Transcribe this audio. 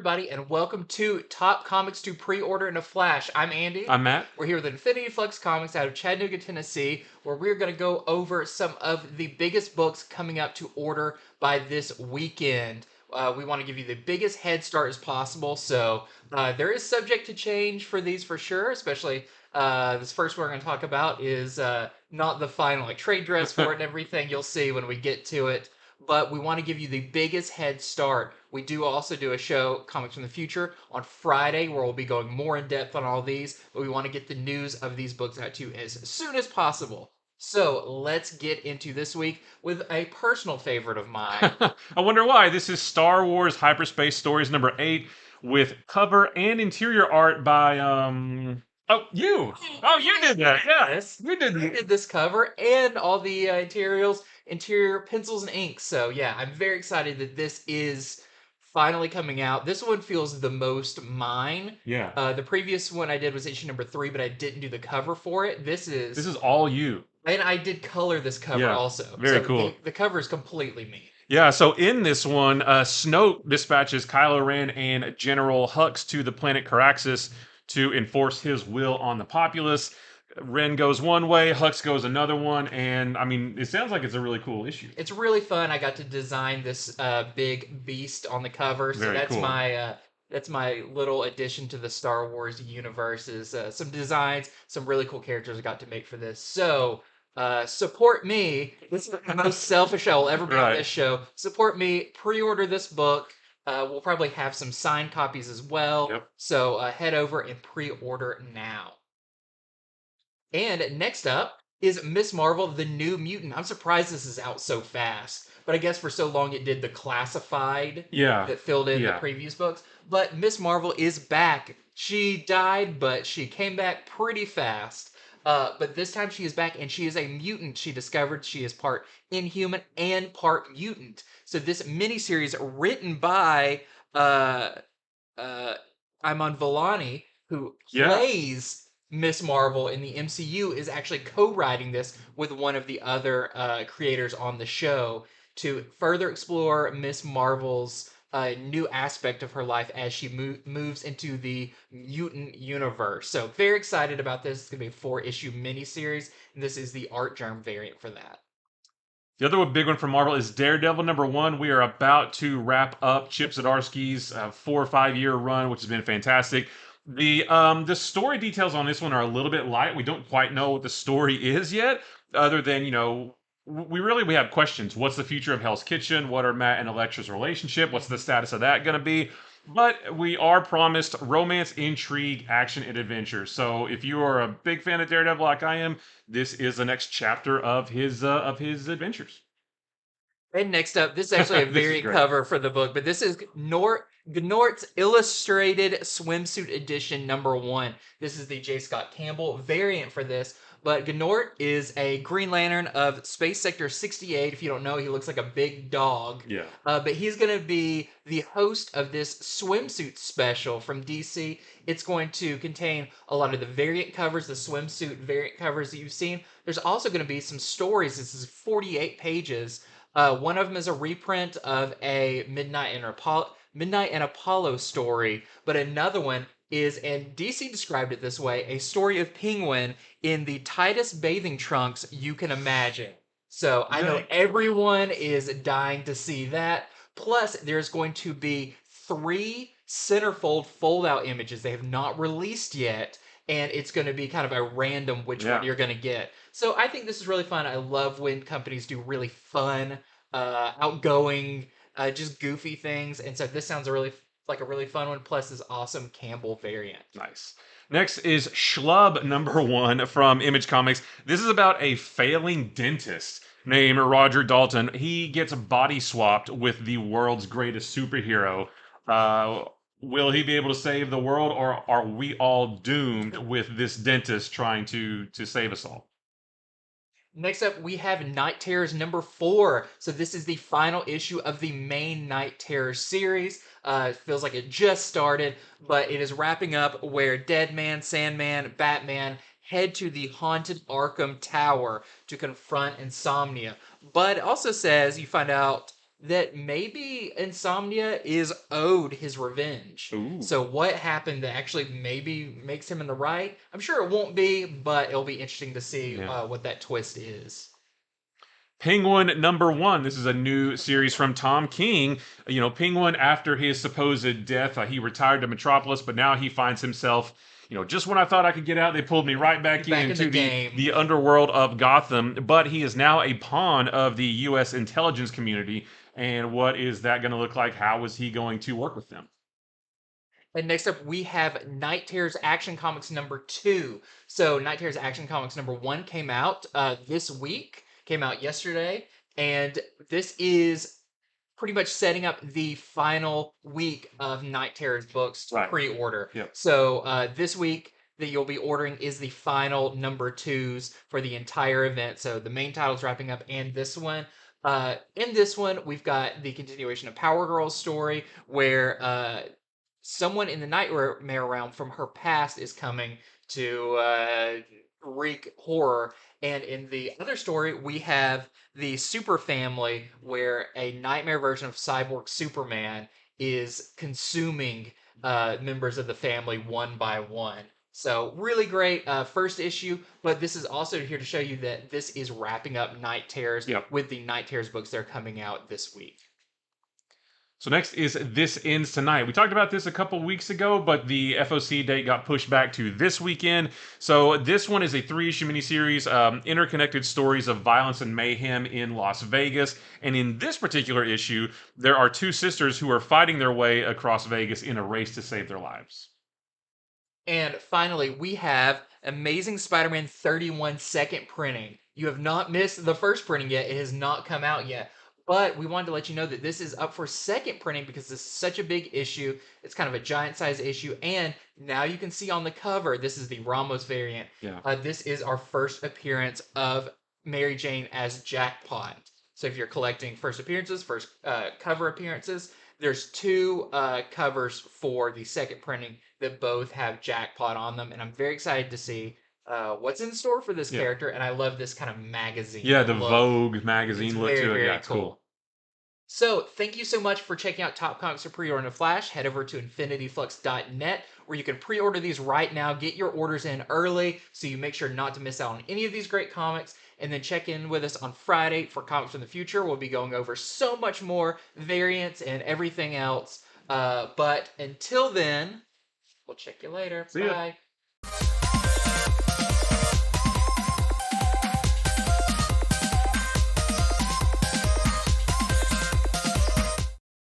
everybody, and welcome to Top Comics to Pre-Order in a Flash. I'm Andy. I'm Matt. We're here with Infinity Flux Comics out of Chattanooga, Tennessee, where we're going to go over some of the biggest books coming up to order by this weekend. We want to give you the biggest head start as possible, so there is subject to change for these for sure, especially this first one we're going to talk about is not the final trade dress for it and everything. You'll see when we get to it. But we want to give you the biggest head start. We do also do a show, Comics from the Future, on Friday, where we'll be going more in depth on all these. But we want to get the news of these books out to you as soon as possible. So let's get into this week with a personal favorite of mine. I wonder why. This is Star Wars Hyperspace Stories number 8 with cover and interior art by Oh, you! Oh, you did that! Yeah, Yes, you did I that. did this cover and all the interior pencils and inks. So yeah, I'm very excited that this is finally coming out. This one feels the most mine. Yeah, The previous one I did was issue number 3, but I didn't do the cover for it. this is all you. And I did color this cover Yeah, also. very So cool. the cover is completely me. Yeah, so in this one, Snoke dispatches Kylo Ren and General Hux to the planet Caraxus to enforce his will on the populace. Ren goes one way, Hux goes another one, and I mean, it sounds like it's a really cool issue. It's really fun. I got to design this big beast on the cover, so Very that's cool. that's my little addition to the Star Wars universe. Is some designs, some really cool characters I got to make for this. So support me. This is the most selfish I will ever be on Right. this show. Support me. Pre-order this book. We'll probably have some signed copies as well. Yep. So head over and pre-order now. And next up is Miss Marvel, the New Mutant. I'm surprised this is out so fast, but I guess for so long it did the classified Yeah. that filled in the Yeah. previous books. But Miss Marvel is back. She died, but she came back pretty fast. But this time she is back, and she is a mutant. She discovered she is part Inhuman and part mutant. So this miniseries, written by Iman Vellani, who Yeah. plays Miss Marvel in the MCU, is actually co-writing this with one of the other creators on the show to further explore Miss Marvel's new aspect of her life as she moves into the mutant universe. So very excited about this. It's going to be a 4-issue miniseries, and this is the ARTGERM variant for that. The other big one for Marvel is Daredevil number 1. We are about to wrap up Chip Zdarsky's 4 or 5 year run, which has been fantastic. The story details on this one are a little bit light. We don't quite know what the story is yet, other than we have questions. What's the future of Hell's Kitchen? What are Matt and Elektra's relationship? What's the status of that going to be? But we are promised romance, intrigue, action, and adventure. So if you are a big fan of Daredevil like I am, this is the next chapter of his adventures. And next up, this is actually a This is variant great. cover for the book, but this is GNORTS Illustrated Swimsuit Edition number 1. This is the J. Scott Campbell variant for this. But Gnort is a Green Lantern of Space Sector 68. If you don't know, he looks like a big dog. Yeah. But he's going to be the host of this swimsuit special from DC. It's going to contain a lot of the variant covers, the swimsuit variant covers that you've seen. There's also going to be some stories. This is 48 pages. One of them is a reprint of a Midnight and Apollo story, but another one is, and DC described it this way, a story of Penguin in the tightest bathing trunks you can imagine. So I know everyone is dying to see that. Plus, there's going to be 3 centerfold fold-out images they have not released yet, and it's going to be kind of a random which one you're going to get. So I think this is really fun. I love when companies do really fun, outgoing, just goofy things, and so this sounds like a really fun one. Plus, this awesome Campbell variant. Nice. Next is SCHLUB number 1 from Image Comics. This is about a failing dentist named Roger Dalton. He gets body swapped with the world's greatest superhero. Will he be able to save the world, or are we all doomed with this dentist trying to save us all? Next up, we have Night Terrors number 4. So this is the final issue of the main Night Terror series. It feels like it just started, but it is wrapping up where Deadman, Sandman, Batman head to the haunted Arkham Tower to confront Insomnia. But it also says you find out that maybe Insomnia is owed his revenge. Ooh. So what happened that actually maybe makes him in the right? I'm sure it won't be, but it'll be interesting to see Yeah. what that twist is. Penguin number one. This is a new series from Tom King. You know, Penguin, after his supposed death, he retired to Metropolis, but now he finds himself, you know, just when I thought I could get out, they pulled me right back Back in the into game. the underworld of Gotham. But he is now a pawn of the U.S. intelligence community. And what is that going to look like? How is he going to work with them? And next up, we have Night Terrors Action Comics number 2. So, Night Terrors Action Comics number 1 came out this week, came out yesterday, and this is pretty much setting up the final week of Night Terrors books to Right. pre-order. Yep. So, this week that you'll be ordering is the final number 2s for the entire event. So, the main title's wrapping up, and this one. In this one, we've got the continuation of Power Girl's story, where someone in the nightmare realm from her past is coming to wreak horror. And in the other story, we have the Super Family, where a nightmare version of Cyborg Superman is consuming members of the family one by one. So really great first issue, but this is also here to show you that this is wrapping up Night Terrors Yep. with the Night Terrors books that are coming out this week. So next is This Ends Tonight. We talked about this a couple weeks ago, but the FOC date got pushed back to this weekend. So this one is a 3-issue miniseries, interconnected stories of violence and mayhem in Las Vegas. And in this particular issue, there are 2 sisters who are fighting their way across Vegas in a race to save their lives. And finally, we have Amazing Spider-Man 31 second printing. You have not missed the first printing yet. It has not come out yet. But we wanted to let you know that this is up for second printing because this is such a big issue. It's kind of a giant size issue. And now you can see on the cover, this is the Ramos variant. Yeah. This is our first appearance of Mary Jane as Jackpot. So if you're collecting first appearances, first cover appearances, there's 2 covers for the second printing that both have Jackpot on them, and I'm very excited to see what's in store for this character. And I love this kind of magazine. Yeah, the look. Vogue magazine It's look very, to it. very Yeah, it's cool. So, thank you so much for checking out Top Comics for pre-order in a flash. Head over to infinityflux.net where you can pre-order these right now. Get your orders in early so you make sure not to miss out on any of these great comics. And then check in with us on Friday for Comics from the Future. We'll be going over so much more variants and everything else. But until then, we'll check you later. See ya. Bye.